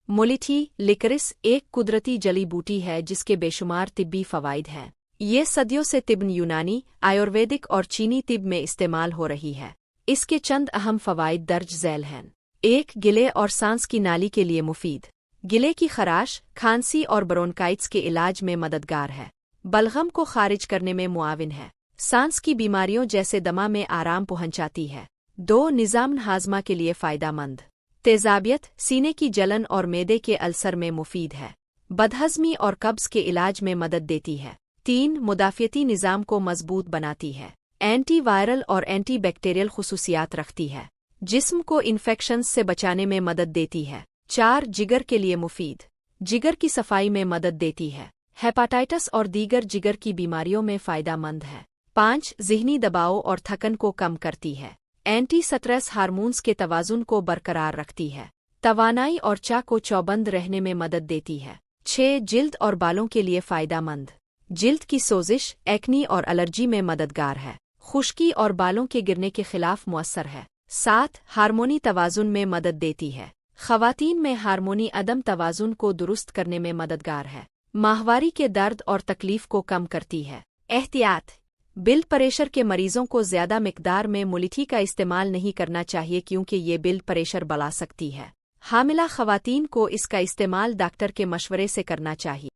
मुलिठी लिकरिस एक कुदरती जड़ी बूटी है जिसके बेशुमार तिब्बी फ़वाइद हैं। ये सदियों से तिब्ब यूनानी, आयुर्वेदिक और चीनी तिब्ब में इस्तेमाल हो रही है। इसके चंद अहम फ़वाइद दर्ज झैल हैं। 1. गिले और सांस की नाली के लिए मुफीद। गिले की खराश, खांसी और ब्रोंकाइटिस के इलाज में मददगार है। बलगम को खारिज करने में मुआविन है। सांस की बीमारियों जैसे दमा में आराम पहुंचाती है। 2. निज़ाम हाजमा के लिए फ़ायदेमंद। तेज़ाबियत, सीने की जलन और मैदे के अल्सर में मुफीद है। बदहज़मी और कब्ज़ के इलाज में मदद देती है। 3. मुदाफ़ियती निज़ाम को मज़बूत बनाती है। एंटी वायरल और एंटी बैक्टीरियल खुसूसियात रखती है। जिस्म को इन्फेक्शंस से बचाने में मदद देती है। 4. जिगर के लिए मुफीद। जिगर की सफाई में मदद देती है। हेपाटाइटिस और दीगर जिगर की बीमारियों में फ़ायदेमंद है। 5. ज़हनी दबाव और थकन को कम करती है। एंटी स्ट्रेस हार्मोन्स के तवाज़ुन को बरकरार रखती है। तवानाई और चा को चौबंद रहने में मदद देती है। 6. जिल्द और बालों के लिए फ़ायदेमंद। जिल्द की सोजिश, एक्नी और एलर्जी में मददगार है। खुश्की और बालों के गिरने के खिलाफ मुअस्सर है। 7. हार्मोनी तवाज़ुन में मदद देती है। ख़वातीन में हार्मोनी अदम तवाज़ुन को दुरुस्त करने में मददगार है। माहवारी के दर्द और तकलीफ को कम करती है। एहतियात: ब्लड प्रेशर के मरीजों को ज़्यादा मिकदार में मुलिठी का इस्तेमाल नहीं करना चाहिए क्योंकि ये ब्लड प्रेशर बढ़ा सकती है। हामिला ख़वातीन को इसका इस्तेमाल डॉक्टर के मशवरे से करना चाहिए।